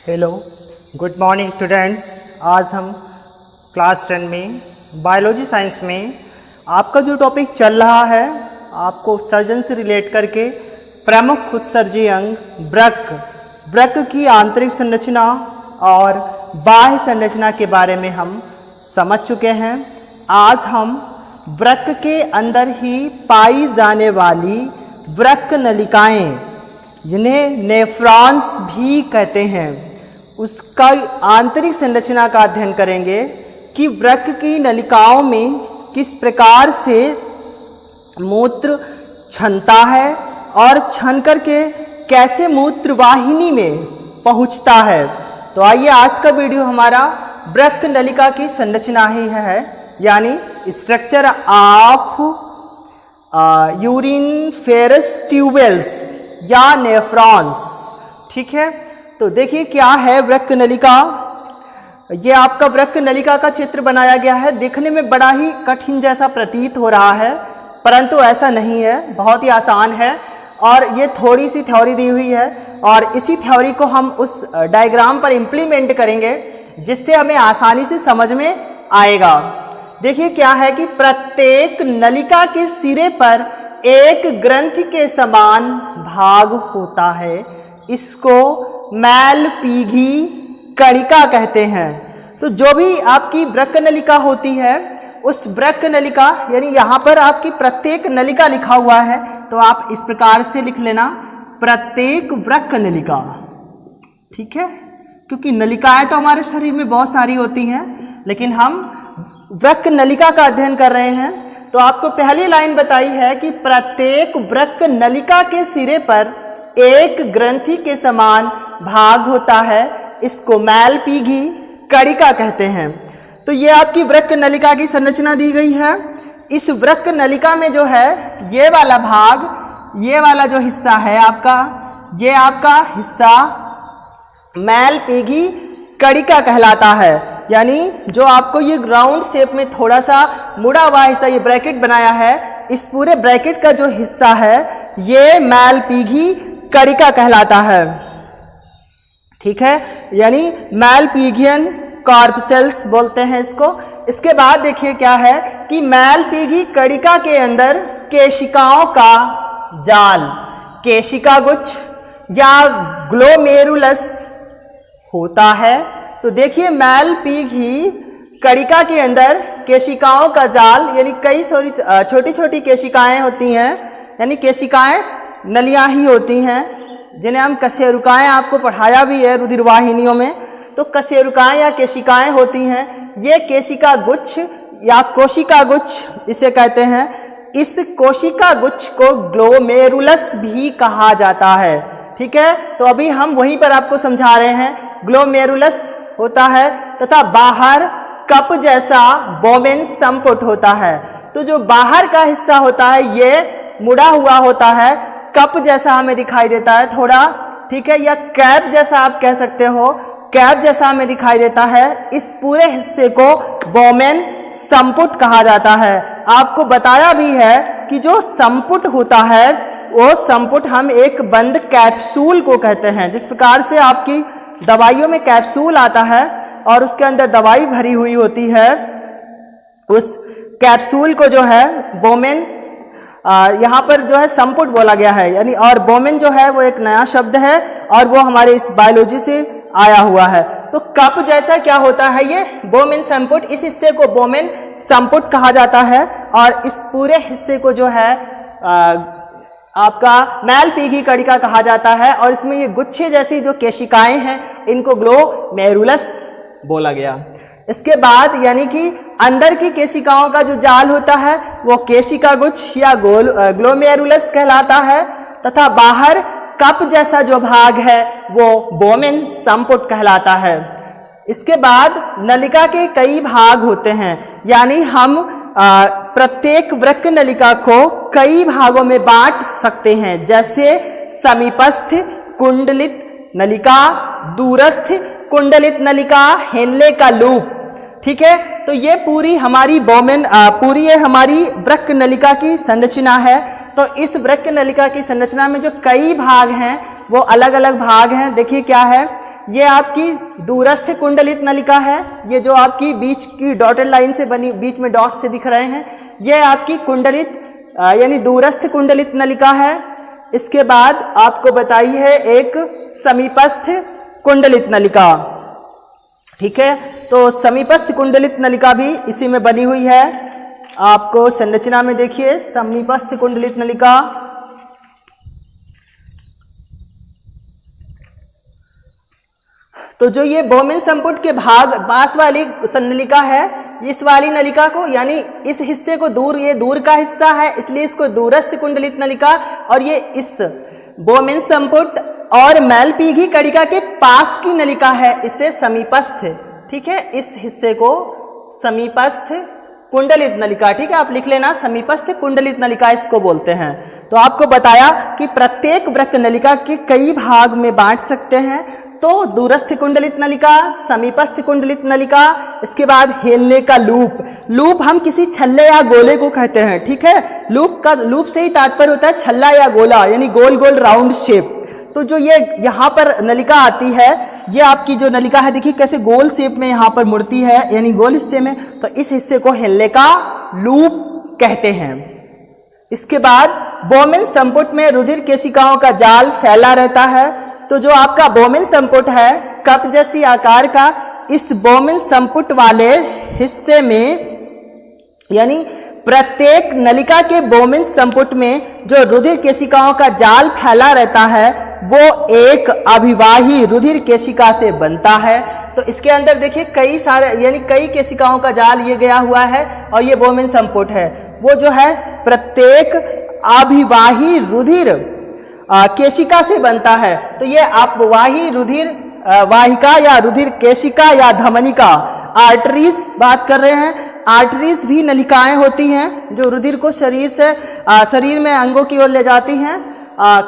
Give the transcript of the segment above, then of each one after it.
Hello, good morning students. आज हम class 10 में बायोलॉजी साइंस में आपका जो टॉपिक चल रहा है, आपको उत्सर्जन से रिलेट करके प्रमुख उत्सर्जी अंग वृक्क की आंतरिक संरचना और बाह्य संरचना के बारे में हम समझ चुके हैं। आज हम वृक्क के अंदर ही पाई जाने वाली वृक्क नलिकाएं, जिन्हें नेफ्रॉन्स भी कहते हैं, उसका आंतरिक संरचना का अध्ययन करेंगे कि वृक्क की नलिकाओं में किस प्रकार से मूत्र छनता है और छन करके कैसे मूत्र वाहिनी में पहुंचता है। तो आइए, आज का वीडियो हमारा वृक्क नलिका की संरचना ही है, यानी स्ट्रक्चर ऑफ यूरिनफेरस ट्यूबेल्स या नेफ्रॉन्स। ठीक है, तो देखिए क्या है वृक्क नलिका। ये आपका वृक्क नलिका का चित्र बनाया गया है। देखने में बड़ा ही कठिन जैसा प्रतीत हो रहा है, परंतु ऐसा नहीं है, बहुत ही आसान है। और ये थोड़ी सी थ्योरी दी हुई है और इसी थ्योरी को हम उस डायग्राम पर इम्प्लीमेंट करेंगे, जिससे हमें आसानी से समझ में आएगा। देखिए क्या है कि प्रत्येक नलिका के सिरे पर एक ग्रंथि के समान भाग होता है। इसको मैलपीघी कणिका कहते हैं। तो जो भी आपकी वृक्क नलिका होती है, उस वृक्क नलिका, यानी यहाँ पर आपकी प्रत्येक नलिका लिखा हुआ है, तो आप इस प्रकार से लिख लेना, प्रत्येक वृक्क नलिका। ठीक है, क्योंकि नलिकाएं तो हमारे शरीर में बहुत सारी होती हैं, लेकिन हम वृक्क नलिका का अध्ययन कर रहे हैं। तो आपको पहली लाइन बताई है कि प्रत्येक वृक्क नलिका के सिरे पर एक ग्रंथि के समान भाग होता है। इसको मैलपीघी कणिका कहते हैं। तो ये आपकी वृक्क नलिका की संरचना दी गई है। इस वृक्क नलिका में जो है ये वाला भाग, ये वाला जो हिस्सा है आपका, ये आपका हिस्सा मैलपीघी कणिका कहलाता है। यानी जो आपको ये राउंड शेप में थोड़ा सा मुड़ा हुआ हिस्सा, ये ब्रैकेट बनाया है, इस पूरे ब्रैकेट का जो हिस्सा है ये मैलपीघी कणिका कहलाता है। ठीक है, यानी मैलपीघियन कॉर्पसेल्स बोलते हैं इसको। इसके बाद देखिए क्या है कि मैलपीघी कणिका के अंदर केशिकाओं का जाल, केशिका गुच्छ या ग्लोमेरुलस होता है। तो देखिए मैलपीघी कणिका के अंदर केशिकाओं का जाल, यानी कई छोटी छोटी केशिकाएं होती हैं, यानी केशिकाएं नलियां ही होती हैं, जिन्हें हम कशेरुकाएं, आपको पढ़ाया भी है रुधिरवाहिनियों में। तो कशेरुकाएं या केशिकाएं होती हैं। ये केशिका गुच्छ या कोशिका गुच्छ इसे कहते हैं। इस कोशिका गुच्छ को ग्लोमेरुलस भी कहा जाता है। ठीक है, तो अभी हम वहीं पर आपको समझा रहे हैं। ग्लोमेरुलस होता है तथा बाहर कप जैसा बोमेन संपुट होता है। तो जो बाहर का हिस्सा होता है ये मुड़ा हुआ होता है, कप जैसा हमें दिखाई देता है थोड़ा। ठीक है, या कैप जैसा आप कह सकते हो, कैप जैसा हमें दिखाई देता है। इस पूरे हिस्से को बोमेन संपुट कहा जाता है। आपको बताया भी है कि जो संपुट होता है, वो संपुट हम एक बंद कैप्सूल को कहते हैं। जिस प्रकार से आपकी दवाइयों में कैप्सूल आता है और उसके अंदर दवाई भरी हुई होती है, उस कैप्सूल को जो है बोमेन, यहाँ पर जो है संपुट बोला गया है। यानी और बोमेन जो है वो एक नया शब्द है और वो हमारे इस बायोलॉजी से आया हुआ है। तो कप जैसा क्या होता है ये बोमेन संपुट, इस हिस्से को बोमेन संपुट कहा जाता है। और इस पूरे हिस्से को जो है आपका मैलपीघी कणिका कहा जाता है। और इसमें ये गुच्छे जैसी जो केशिकाएं हैं, इनको ग्लोमेरुलस बोला गया। इसके बाद यानी कि अंदर की केशिकाओं का जो जाल होता है वो केशिका गुच्छ या ग्लोमेरुलस कहलाता है, तथा बाहर कप जैसा जो भाग है वो बोमेन संपुट कहलाता है। इसके बाद नलिका के कई भाग होते हैं, यानी हम प्रत्येक वृक्क नलिका को कई भागों में बांट सकते हैं, जैसे समीपस्थ कुंडलित नलिका, दूरस्थ कुंडलित नलिका, हेनले का लूप। ठीक है, तो ये पूरी हमारी पूरी ये हमारी वृक्क नलिका की संरचना है। तो इस वृक्क नलिका की संरचना में जो कई भाग हैं वो अलग अलग भाग हैं। देखिए क्या है ये आपकी दूरस्थ कुंडलित नलिका है। ये जो आपकी बीच की डॉटेड लाइन से बनी, बीच में डॉट से दिख रहे हैं, ये आपकी कुंडलित यानी दूरस्थ कुंडलित नलिका है। इसके बाद आपको बताई है एक समीपस्थ कुंडलित नलिका। ठीक है, तो समीपस्थ कुंडलित नलिका भी इसी में बनी हुई है। आपको संरचना में देखिए समीपस्थ कुंडलित नलिका। तो जो ये बोमेन संपुट के भाग पास वाली नलिका है, इस वाली नलिका को यानी इस हिस्से को दूर, ये दूर का हिस्सा है इसलिए इसको दूरस्थ कुंडलित नलिका, और ये इस बोमेन संपुट और मैलपीघी कड़िका के पास की नलिका है, इसे समीपस्थ। ठीक है, इस हिस्से को समीपस्थ कुंडलित नलिका, ठीक है, आप लिख लेना समीपस्थ कुंडलित नलिका इसको बोलते हैं। तो आपको बताया कि प्रत्येक वृक्क नलिका के कई भाग में बांट सकते हैं। तो दूरस्थ कुंडलित नलिका, समीपस्थ कुंडलित नलिका, इसके बाद हेलने का लूप। लूप हम किसी छल्ले या गोले को कहते हैं। ठीक है, लूप से ही तात्पर्य होता है छल्ला या गोला, यानी गोल गोल राउंड शेप। तो जो ये यहाँ पर नलिका आती है, ये आपकी जो नलिका है देखिए कैसे गोल शेप में यहाँ पर मुड़ती है, यानी गोल हिस्से में, तो इस हिस्से को हेलने का लूप कहते हैं। इसके बाद बोमेन संपुट में रुधिर केशिकाओं का जाल फैला रहता है। तो जो आपका बोमेन संपुट है कप जैसी आकार का, इस बोमेन संपुट वाले हिस्से में यानी प्रत्येक नलिका के बोमेन संपुट में जो रुधिर केशिकाओं का जाल फैला रहता है वो एक अभिवाही रुधिर केशिका से बनता है। तो इसके अंदर देखिए कई सारे यानी कई केशिकाओं का जाल ये गया हुआ है और ये बोमेन संपुट है, वो जो है प्रत्येक अभिवाही रुधिर केशिका से बनता है। तो ये अपवाही रुधिर वाहिका या रुधिर केशिका या धमनिका, आर्टरीज बात कर रहे हैं। आर्टरीज भी नलिकाएं होती हैं जो रुधिर को शरीर में अंगों की ओर ले जाती हैं।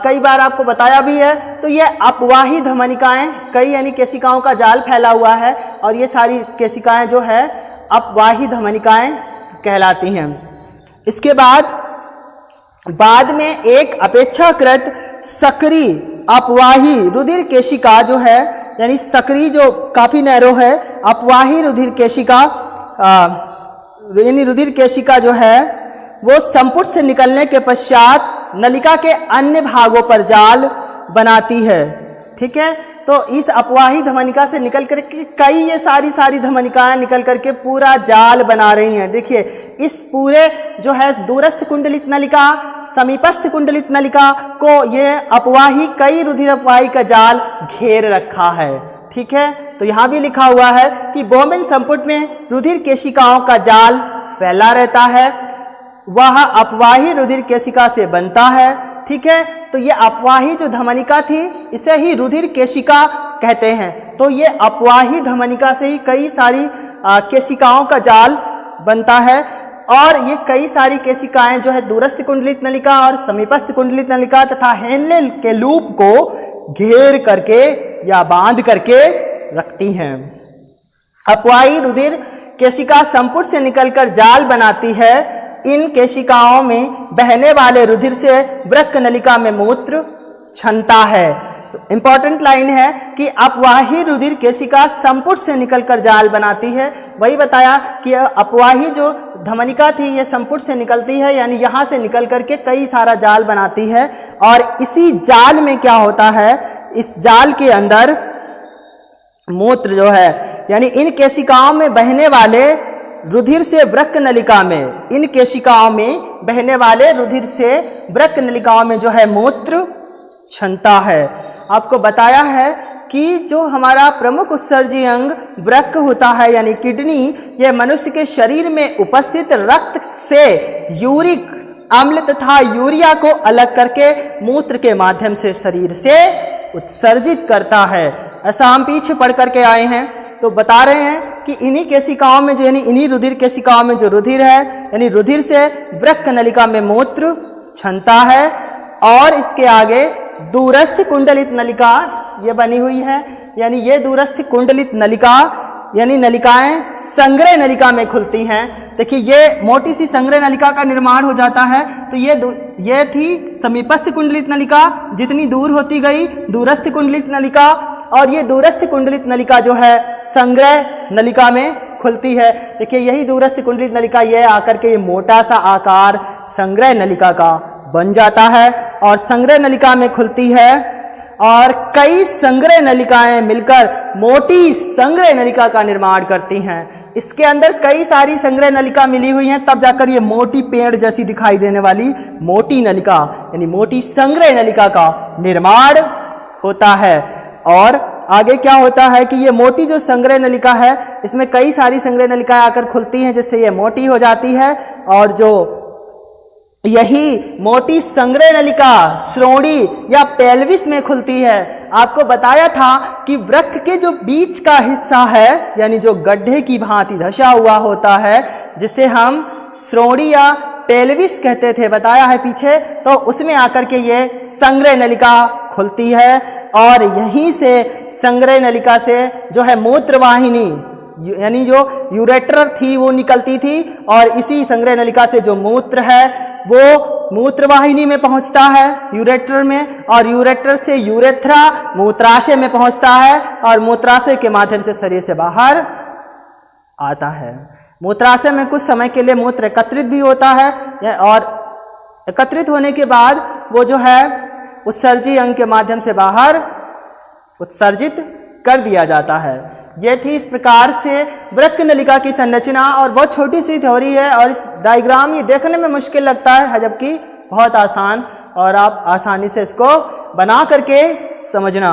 कई बार आपको बताया भी है। तो ये अपवाही धमनिकाएं, कई यानी केशिकाओं का जाल फैला हुआ है और ये सारी केशिकाएं जो है अपवाही धमनिकाएं कहलाती हैं। इसके बाद में एक अपेक्षाकृत सक्रिय अपवाही रुधिर केशिका जो है, यानी सक्रिय जो काफी नैरो है, अपवाही रुधिर केशिका यानी रुधिर केशिका जो है वो संपुट से निकलने के पश्चात नलिका के अन्य भागों पर जाल बनाती है। ठीक है, तो इस अपवाही धमनिका से निकल करके कई ये सारी धमनिकाएं निकल करके पूरा जाल बना रही हैं। देखिए इस पूरे जो है दूरस्थ कुंडलित नलिका, समीपस्थ कुंडलित नलिका को ये अपवाही कई रुधिर अपवाही का जाल घेर रखा है। ठीक है, तो यहाँ भी लिखा हुआ है कि बोमेन संपुट में रुधिर केशिकाओं का जाल फैला रहता है, वह अपवाही रुधिर केशिका से बनता है। ठीक है, तो ये अपवाही जो धमनिका थी इसे ही रुधिर केशिका कहते हैं। तो ये अपवाही धमनिका से ही कई सारी केशिकाओं का जाल बनता है और ये कई सारी केशिकाएं जो है दूरस्थ कुंडलित नलिका और समीपस्थ कुंडलित नलिका तथा हेनले के लूप को घेर करके या बांध करके रखती हैं। अपवाही रुधिर केशिका संपुट से निकलकर जाल बनाती है। इन केशिकाओं में बहने वाले रुधिर से वृक्क नलिका में मूत्र क्षमता है। इंपॉर्टेंट लाइन है कि अपवाही रुधिर केशिका संपुट से निकलकर जाल बनाती है। वही बताया कि अपवाही जो धमनिका थी ये संपुट से निकलती है, यानी यहाँ से निकल करके कई सारा जाल बनाती है और इसी जाल में क्या होता है, इस जाल के अंदर मूत्र जो है यानी इन केशिकाओं में बहने वाले रुधिर से वृक्क नलिका में, इन केशिकाओं में बहने वाले रुधिर से वृक्क नलिकाओं में जो है मूत्र क्षमता है। आपको बताया है कि जो हमारा प्रमुख उत्सर्जी अंग वृक्क होता है यानी किडनी, यह मनुष्य के शरीर में उपस्थित रक्त से यूरिक अम्ल तथा यूरिया को अलग करके मूत्र के माध्यम से शरीर से उत्सर्जित करता है। ऐसा हम पीछे पढ़ करके आए हैं। तो बता रहे हैं कि इन्हीं केशिकाओं में जो यानी इन्हीं रुधिर केशिकाओं में जो रुधिर है यानी रुधिर से वृक्क नलिका में मूत्र क्षमता है। और इसके आगे दूरस्थ कुंडलित नलिका ये बनी हुई है, यानी ये दूरस्थ कुंडलित नलिका यानी नलिकाएं संग्रह नलिका में खुलती हैं। देखिए ये मोटी सी संग्रह नलिका का निर्माण हो जाता है। तो ये थी समीपस्थ कुंडलित नलिका, जितनी दूर होती गई दूरस्थ कुंडलित नलिका, और ये दूरस्थ कुंडलित नलिका जो है संग्रह नलिका में खुलती है। देखिए यही दूरस्थ कुंडलित नलिका ये आकर के ये मोटा सा आकार संग्रह नलिका का बन जाता है और संग्रह नलिका में खुलती है और कई संग्रह नलिकाएं मिलकर मोटी संग्रह नलिका का निर्माण करती हैं। इसके अंदर कई सारी संग्रह नलिका मिली हुई हैं, तब जाकर ये मोटी पेड़ जैसी दिखाई देने वाली मोटी नलिका यानी मोटी संग्रह नलिका का निर्माण होता है। और आगे क्या होता है कि ये मोटी जो संग्रह नलिका है इसमें कई सारी संग्रह नलिकाएं आकर खुलती हैं जिससे ये मोटी हो जाती है और जो यही मोटी संग्रह नलिका श्रोणि या पेल्विस में खुलती है। आपको बताया था कि वृक्क के जो बीच का हिस्सा है यानी जो गड्ढे की भांति धंसा हुआ होता है जिसे हम श्रोणि या पेल्विस कहते थे, बताया है पीछे, तो उसमें आकर के ये संग्रह नलिका खुलती है और यहीं से संग्रह नलिका से जो है मूत्रवाहिनी यानी जो यूरेटर थी वो निकलती थी और इसी संग्रह नलिका से जो मूत्र है वो मूत्रवाहिनी में पहुंचता है यूरेटर में और यूरेटर से यूरेथ्रा मूत्राशय में पहुंचता है और मूत्राशय के माध्यम से शरीर से बाहर आता है। मूत्राशय में कुछ समय के लिए मूत्र एकत्रित भी होता है और एकत्रित होने के बाद वो जो है उत्सर्जी अंग के माध्यम से बाहर उत्सर्जित कर दिया जाता है। ये थी इस प्रकार से वृक्क नलिका की संरचना और बहुत छोटी सी थ्योरी है और इस डायग्राम ये देखने में मुश्किल लगता है जबकि बहुत आसान और आप आसानी से इसको बना करके समझना।